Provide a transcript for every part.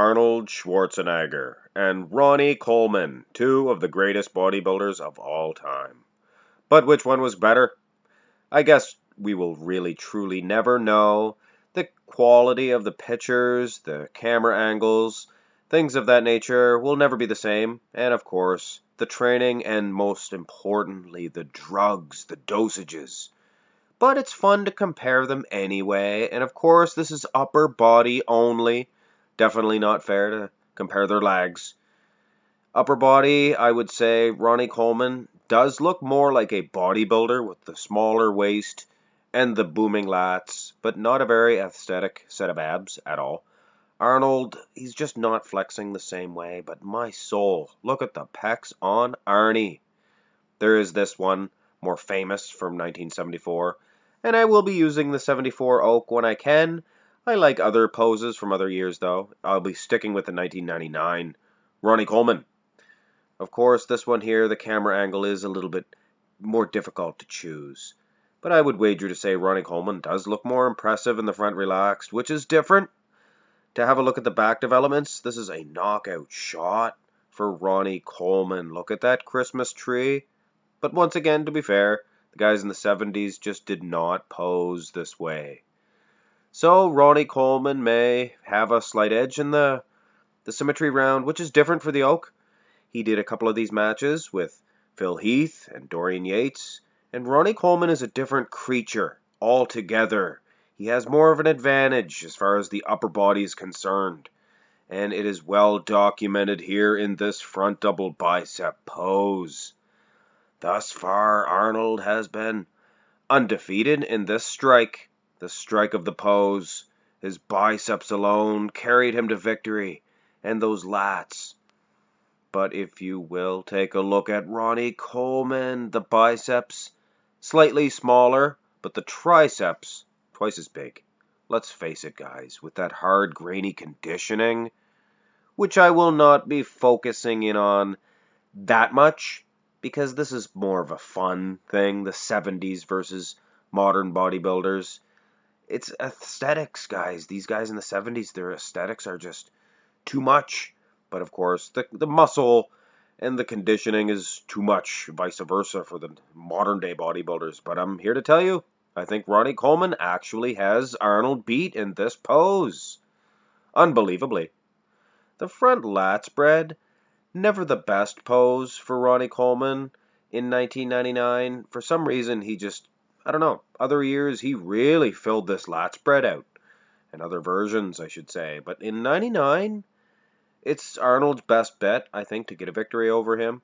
Arnold Schwarzenegger and Ronnie Coleman, two of the greatest bodybuilders of all time. But which one was better? I guess we will really truly never know. The quality of the pictures, the camera angles, things of that nature will never be the same. And of course, the training and most importantly, the drugs, the dosages. But it's fun to compare them anyway. And of course, this is upper body only. Definitely not fair to compare their legs. Upper body, I would say Ronnie Coleman does look more like a bodybuilder with the smaller waist and the booming lats, but not a very aesthetic set of abs at all. Arnold, he's just not flexing the same way, but my soul, look at the pecs on Arnie. There is this one, more famous, from 1974, and I will be using the 74 Oak when I can. I like other poses from other years, though. I'll be sticking with the 1999 Ronnie Coleman. Of course, this one here, the camera angle is a little bit more difficult to choose. But I would wager to say Ronnie Coleman does look more impressive in the front relaxed, which is different. To have a look at the back developments, this is a knockout shot for Ronnie Coleman. Look at that Christmas tree. But once again, to be fair, the guys in the 70s just did not pose this way. So Ronnie Coleman may have a slight edge in the symmetry round, which is different for the Oak. He did a couple of these matches with Phil Heath and Dorian Yates, and Ronnie Coleman is a different creature altogether. He has more of an advantage as far as the upper body is concerned, and it is well documented here in this front double bicep pose. Thus far, Arnold has been undefeated in this strike, the strike of the pose. His biceps alone carried him to victory, and those lats. But if you will take a look at Ronnie Coleman, the biceps, slightly smaller, but the triceps, twice as big. Let's face it, guys, with that hard, grainy conditioning, which I will not be focusing in on that much, because this is more of a fun thing, the 70s versus modern bodybuilders. It's aesthetics, guys. These guys in the 70s, their aesthetics are just too much. But of course, the muscle and the conditioning is too much, vice versa for the modern day bodybuilders. But I'm here to tell you, I think Ronnie Coleman actually has Arnold beat in this pose. Unbelievably. The front lat spread, never the best pose for Ronnie Coleman in 1999. For some reason, he just, I don't know, other years he really filled this lat spread out. And other versions, I should say. But in 99, it's Arnold's best bet, I think, to get a victory over him.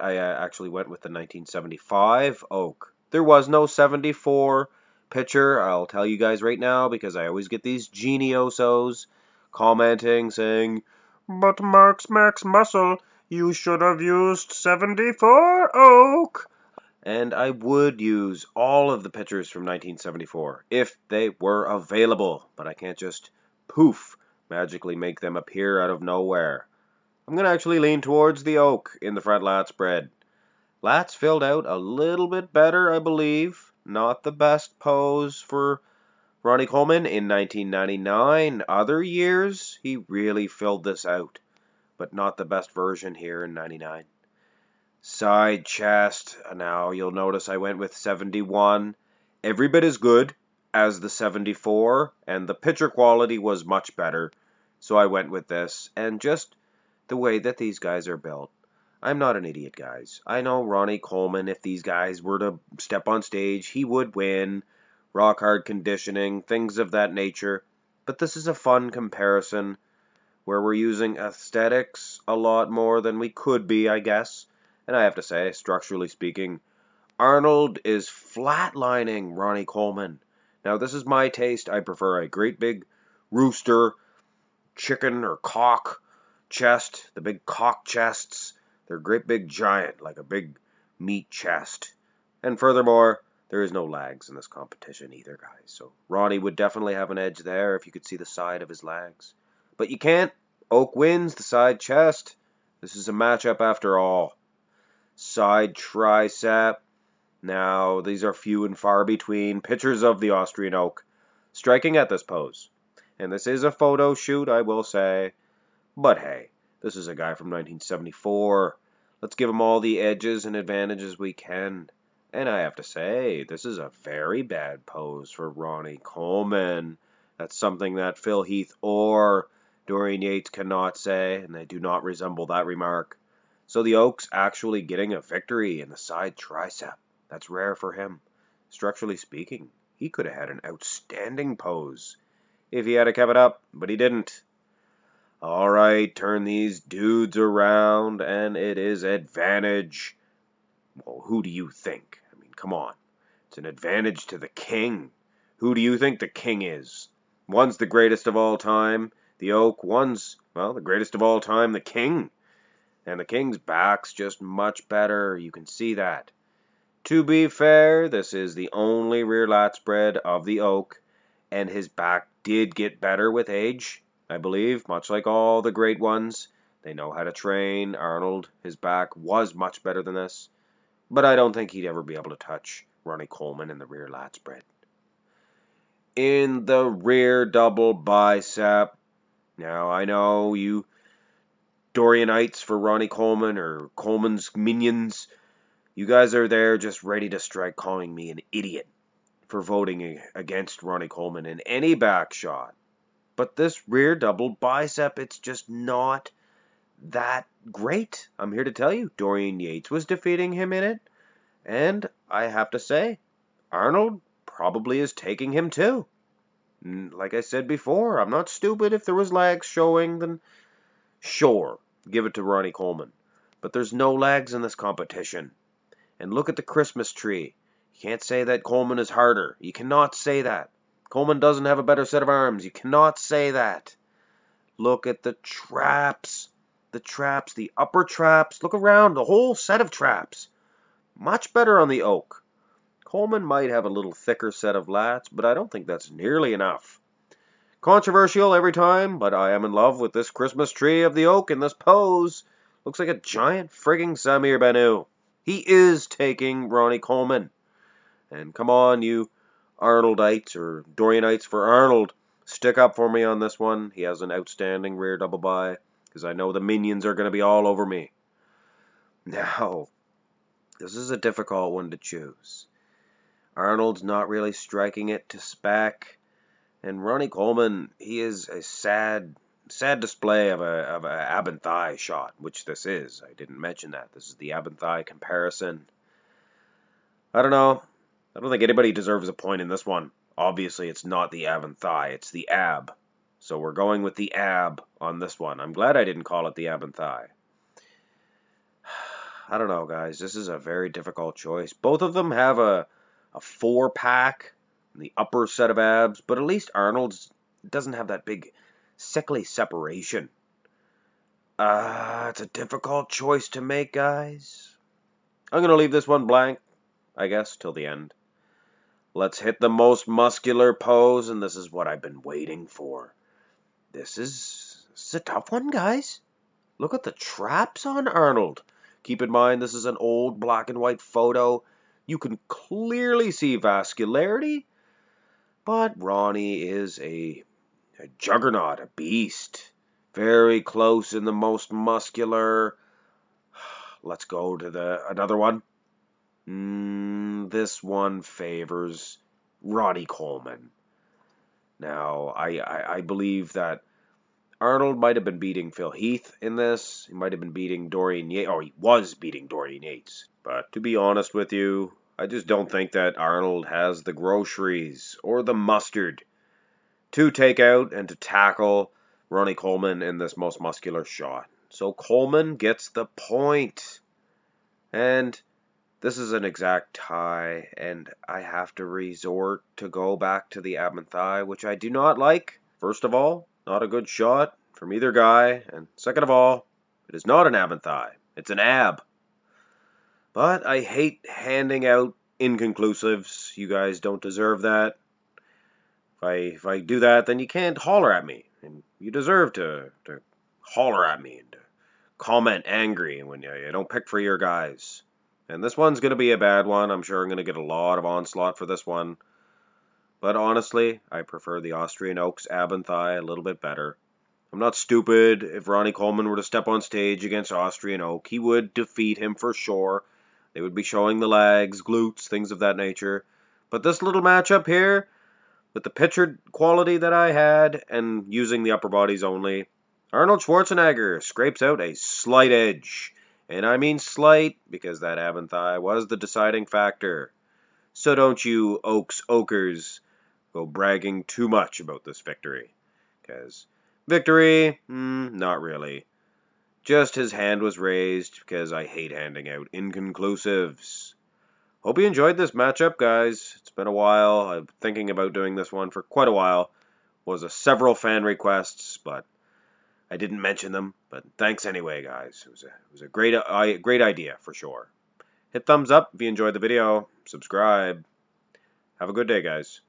I actually went with the 1975 Oak. There was no 74 picture, I'll tell you guys right now, because I always get these geniosos commenting, saying, "But Max Muscle, you should have used 74 Oak." And I would use all of the pictures from 1974 if they were available, but I can't just poof magically make them appear out of nowhere. I'm going to actually lean towards the Oak in the front lat spread. Lats filled out a little bit better, I believe. Not the best pose for Ronnie Coleman in 1999. Other years, he really filled this out, but not the best version here in 99. Side chest. Now, you'll notice I went with 71. Every bit as good as the 74, and the picture quality was much better. So I went with this, and just the way that these guys are built. I'm not an idiot, guys. I know Ronnie Coleman, if these guys were to step on stage, he would win. Rock hard conditioning, things of that nature. But this is a fun comparison where we're using aesthetics a lot more than we could be, I guess. And I have to say, structurally speaking, Arnold is flatlining Ronnie Coleman. Now, this is my taste. I prefer a great big rooster, chicken or cock chest. The big cock chests, they're great big giant, like a big meat chest. And furthermore, there is no legs in this competition either, guys. So Ronnie would definitely have an edge there if you could see the side of his legs. But you can't. Oak wins the side chest. This is a matchup after all. Side tricep. Now, these are few and far between pictures of the Austrian Oak striking at this pose. And this is a photo shoot, I will say. But hey, this is a guy from 1974. Let's give him all the edges and advantages we can. And I have to say, this is a very bad pose for Ronnie Coleman. That's something that Phil Heath or Dorian Yates cannot say, and they do not resemble that remark. So the Oak's actually getting a victory in the side tricep. That's rare for him. Structurally speaking, he could have had an outstanding pose if he had kept it up, but he didn't. Alright, turn these dudes around, and it is advantage. Well, who do you think? I mean, come on. It's an advantage to the king. Who do you think the king is? One's the greatest of all time, the Oak. One's, well, the greatest of all time, the king. And the king's back's just much better. You can see that. To be fair, this is the only rear lat spread of the Oak, and his back did get better with age, I believe, much like all the great ones. They know how to train. Arnold, his back was much better than this. But I don't think he'd ever be able to touch Ronnie Coleman in the rear lat spread. In the rear double bicep. Now, I know you Dorianites for Ronnie Coleman or Coleman's minions. You guys are there just ready to strike, calling me an idiot for voting against Ronnie Coleman in any back shot. But this rear double bicep, it's just not that great. I'm here to tell you, Dorian Yates was defeating him in it. And I have to say, Arnold probably is taking him too. Like I said before, I'm not stupid. If there was legs showing, then sure, give it to Ronnie Coleman. But there's no legs in this competition. And look at the Christmas tree. You can't say that Coleman is harder. You cannot say that. Coleman doesn't have a better set of arms. You cannot say that. Look at the traps. The traps, the upper traps. Look around, the whole set of traps. Much better on the Oak. Coleman might have a little thicker set of lats, but I don't think that's nearly enough. Controversial every time, but I am in love with this Christmas tree of the Oak in this pose. Looks like a giant frigging Samir Banu. He is taking Ronnie Coleman. And come on, you Arnoldites or Dorianites for Arnold, stick up for me on this one. He has an outstanding rear double bi, because I know the minions are going to be all over me. Now, this is a difficult one to choose. Arnold's not really striking it to spec, and Ronnie Coleman, he is a sad display of a ab and thigh shot, which this is. I didn't mention that. This is the ab and thigh comparison. I don't know. I don't think anybody deserves a point in this one. Obviously, it's not the ab and thigh, it's the ab. So we're going with the ab on this one. I'm glad I didn't call it the ab and thigh. I don't know, guys. This is a very difficult choice. Both of them have a 4-pack, the upper set of abs, but at least Arnold's doesn't have that big sickly separation. It's a difficult choice to make, guys. I'm going to leave this one blank, I guess, till the end. Let's hit the most muscular pose, and this is what I've been waiting for. This is a tough one, guys. Look at the traps on Arnold. Keep in mind, this is an old black and white photo. You can clearly see vascularity, but Ronnie is a juggernaut, a beast. Very close in the most muscular. Let's go to another one. This one favors Ronnie Coleman. Now, I believe that Arnold might have been beating Phil Heath in this. He might have been beating Dorian Yates, or he was beating Dorian Yates. But to be honest with you, I just don't think that Arnold has the groceries or the mustard to take out and to tackle Ronnie Coleman in this most muscular shot. So Coleman gets the point. And this is an exact tie, and I have to resort to go back to the ab and thigh, which I do not like. First of all, not a good shot from either guy, and second of all, it is not an ab and thigh. It's an ab. But I hate handing out inconclusives. You guys don't deserve that. If I do that, then you can't holler at me, and you deserve to holler at me and to comment angry when you don't pick for your guys. And this one's going to be a bad one. I'm sure I'm going to get a lot of onslaught for this one. But honestly, I prefer the Austrian Oak's ab and thigh a little bit better. I'm not stupid. If Ronnie Coleman were to step on stage against Austrian Oak, he would defeat him for sure. They would be showing the legs, glutes, things of that nature. But this little matchup here, with the pictured quality that I had, and using the upper bodies only, Arnold Schwarzenegger scrapes out a slight edge. And I mean slight, because that ab and thigh was the deciding factor. So don't you Oakers go bragging too much about this victory. Because victory? Not really. Just his hand was raised because I hate handing out inconclusives. Hope you enjoyed this matchup, guys. It's been a while. I've been thinking about doing this one for quite a while. Was a several fan requests, but I didn't mention them. But thanks anyway, guys. It was a great idea for sure. Hit thumbs up if you enjoyed the video. Subscribe. Have a good day, guys.